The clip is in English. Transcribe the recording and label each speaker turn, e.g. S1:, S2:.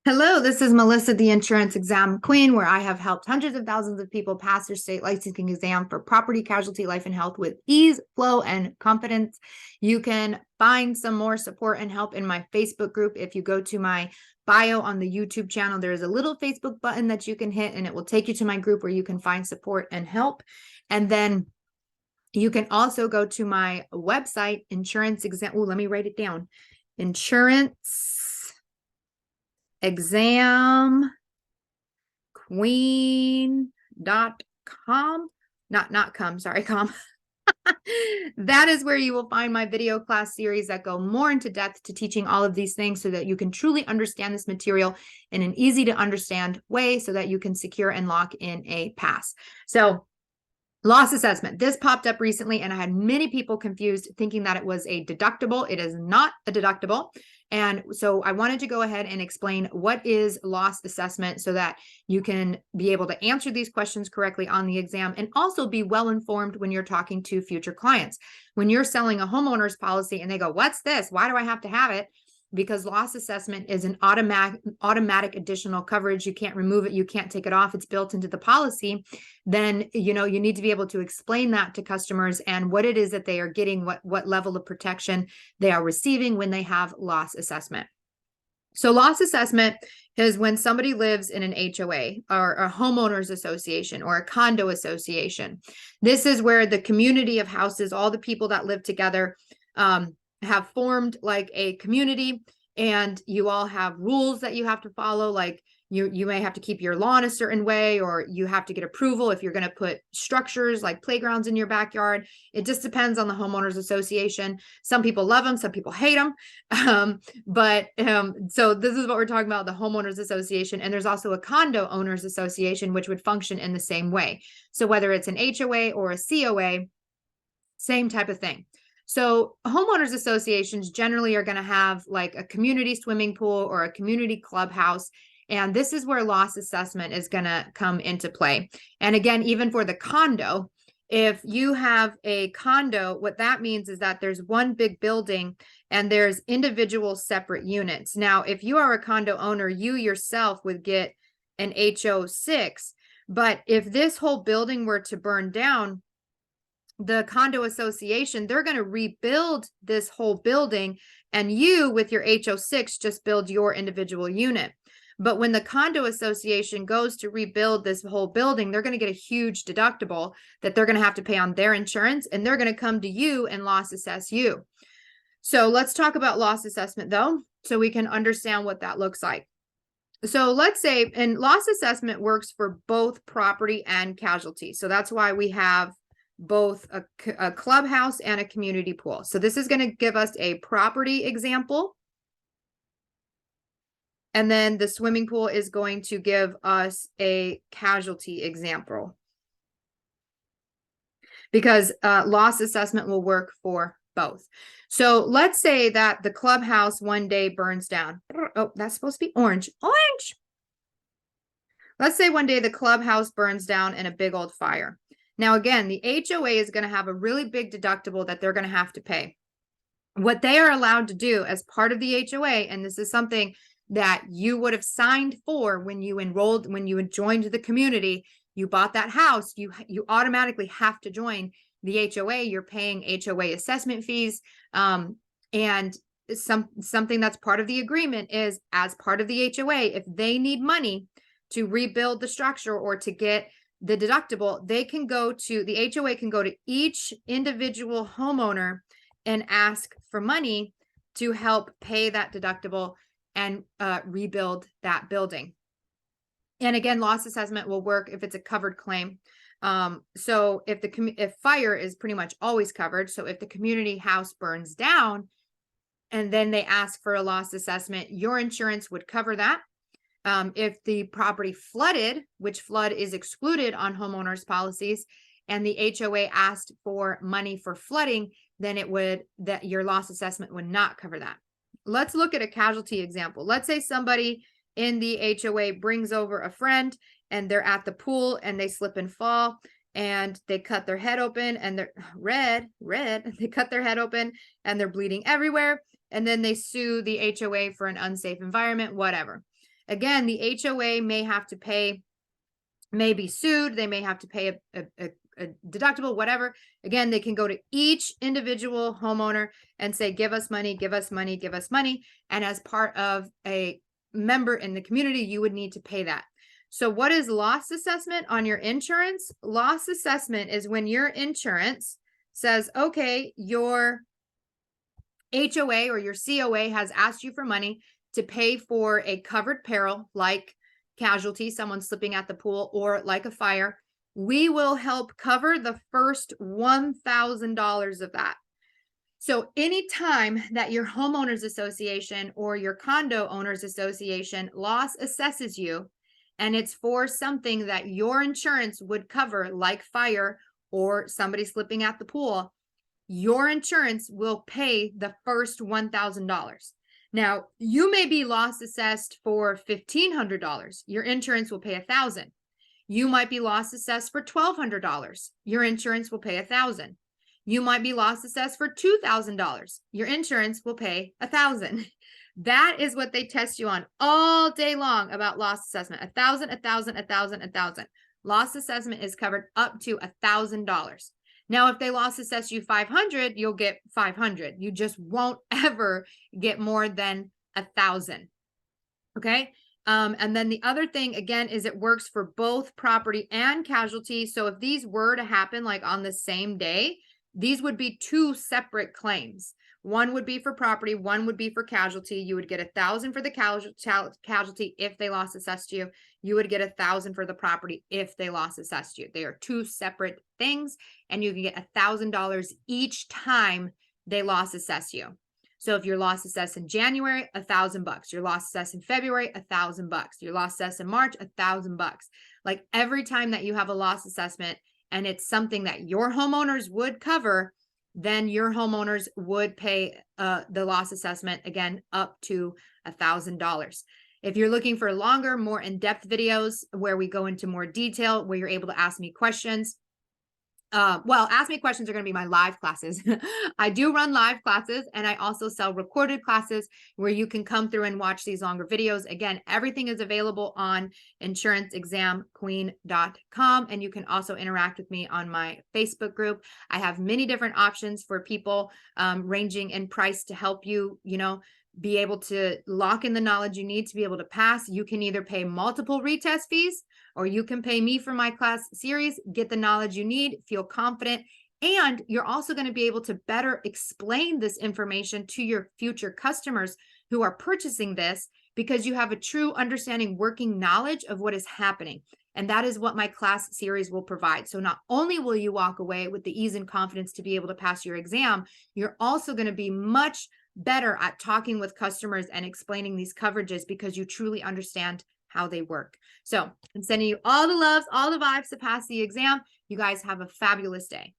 S1: Hello, this is Melissa, the insurance exam queen, where I have helped hundreds of thousands of people pass their state licensing exam for property, casualty, life, and health with ease, flow, and confidence. You can find some more support and help in my Facebook group. If you go to my bio on the YouTube channel, there is a little Facebook button that you can hit, and it will take you to my group where you can find support and help. And then you can also go to my website, insurance exam. Oh, let me write it down. insuranceexamqueen.com, not com, sorry, com. That is where you will find my video class series that go more into depth to teaching all of these things so that you can truly understand this material in an easy to understand way so that you can secure and lock in a pass. So loss assessment. This popped up recently and I had many people confused thinking that it was a deductible. It is not a deductible. And so I wanted to go ahead and explain what is loss assessment so that you can be able to answer these questions correctly on the exam and also be well informed when you're talking to future clients. When you're selling a homeowner's policy and they go, "What's this? Why do I have to have it?" Because loss assessment is an automatic additional coverage. You can't remove it. You can't take it off. It's built into the policy. Then, you need to be able to explain that to customers and what it is that they are getting, what level of protection they are receiving when they have loss assessment. So loss assessment is when somebody lives in an HOA or a homeowners association or a condo association. This is where the community of houses, all the people that live together, have formed like a community, and you all have rules that you have to follow. Like you may have to keep your lawn a certain way, or you have to get approval if you're going to put structures like playgrounds in your backyard. It just depends on the homeowners association. Some people love them, some people hate them. So this is what we're talking about, the homeowners association. And there's also a condo owners association, which would function in the same way. So whether it's an HOA or a COA, same type of thing. So homeowners associations generally are going to have like a community swimming pool or a community clubhouse. And this is where loss assessment is going to come into play. And again, even for the condo, if you have a condo, what that means is that there's one big building and there's individual separate units. Now, if you are a condo owner, you yourself would get an HO6. But if this whole building were to burn down, the condo association, they're going to rebuild this whole building, and you with your HO6 just build your individual unit. But when the condo association goes to rebuild this whole building, they're going to get a huge deductible that they're going to have to pay on their insurance, and they're going to come to you and loss assess you. So let's talk about loss assessment though, so we can understand what that looks like. So let's say, and loss assessment works for both property and casualty. So that's why we have both a clubhouse and a community pool. So this is going to give us a property example. And then the swimming pool is going to give us a casualty example, because loss assessment will work for both. So let's say that the clubhouse one day burns down. Oh, that's supposed to be orange. Orange. Let's say one day the clubhouse burns down in a big old fire. Now, again, the HOA is going to have a really big deductible that they're going to have to pay. What they are allowed to do as part of the HOA, and this is something that you would have signed for when you enrolled, when you joined the community, you bought that house, you automatically have to join the HOA. You're paying HOA assessment fees. And something that's part of the agreement is, as part of the HOA, if they need money to rebuild the structure or to get the deductible, they can go to the HOA, can go to each individual homeowner and ask for money to help pay that deductible and rebuild that building. And again, loss assessment will work if it's a covered claim. So if fire is pretty much always covered, so if the community house burns down and then they ask for a loss assessment, your insurance would cover that. If the property flooded, which flood is excluded on homeowners policies, and the HOA asked for money for flooding, then your loss assessment would not cover that. Let's look at a casualty example. Let's say somebody in the HOA brings over a friend and they're at the pool and they slip and fall and they cut their head open and they're red, they cut their head open and they're bleeding everywhere. And then they sue the HOA for an unsafe environment, whatever. Again, the HOA may have to pay, may be sued. They may have to pay a deductible, whatever. Again, they can go to each individual homeowner and say, give us money, give us money, give us money. And as part of a member in the community, you would need to pay that. So what is loss assessment on your insurance? Loss assessment is when your insurance says, okay, your HOA or your COA has asked you for money to pay for a covered peril like casualty, someone slipping at the pool, or like a fire. We will help cover the first $1,000 of that. So anytime that your homeowners association or your condo owners association loss assesses you, and it's for something that your insurance would cover, like fire or somebody slipping at the pool, your insurance will pay the first $1,000. Now, you may be loss assessed for $1,500. Your insurance will pay $1,000. You might be loss assessed for $1,200. Your insurance will pay $1,000. You might be loss assessed for $2,000. Your insurance will pay $1,000. That is what they test you on all day long about loss assessment. $1,000, $1,000, $1,000, $1,000. Loss assessment is covered up to $1,000. Now, if they loss assess you $500, you'll get $500. You just won't ever get more than $1,000. Okay. And then the other thing, again, is it works for both property and casualty. So if these were to happen like on the same day, these would be two separate claims. One would be for property, one would be for casualty. You would get $1,000 for the casualty if they loss assessed you. You would get $1,000 for the property if they loss assessed you. They are two separate things, and you can get $1,000 each time they loss assess you. So if you're loss assessed in January, $1,000. You're loss assessed in February, $1,000. You're loss assessed in March, $1,000. Like every time that you have a loss assessment and it's something that your homeowners would cover, then your homeowners would pay the loss assessment, again, up to $1,000. If you're looking for longer, more in-depth videos where we go into more detail, where you're able to ask me questions, ask me questions are going to be my live classes. I do run live classes, and I also sell recorded classes where you can come through and watch these longer videos. Again, everything is available on insuranceexamqueen.com, and you can also interact with me on my Facebook group. I have many different options for people ranging in price to help you, be able to lock in the knowledge you need to be able to pass. You can either pay multiple retest fees, or you can pay me for my class series, get the knowledge you need, feel confident, and you're also going to be able to better explain this information to your future customers who are purchasing this, because you have a true understanding, working knowledge of what is happening. And that is what my class series will provide. So not only will you walk away with the ease and confidence to be able to pass your exam, you're also going to be much better at talking with customers and explaining these coverages because you truly understand how they work. So I'm sending you all the loves, all the vibes to pass the exam. You guys have a fabulous day.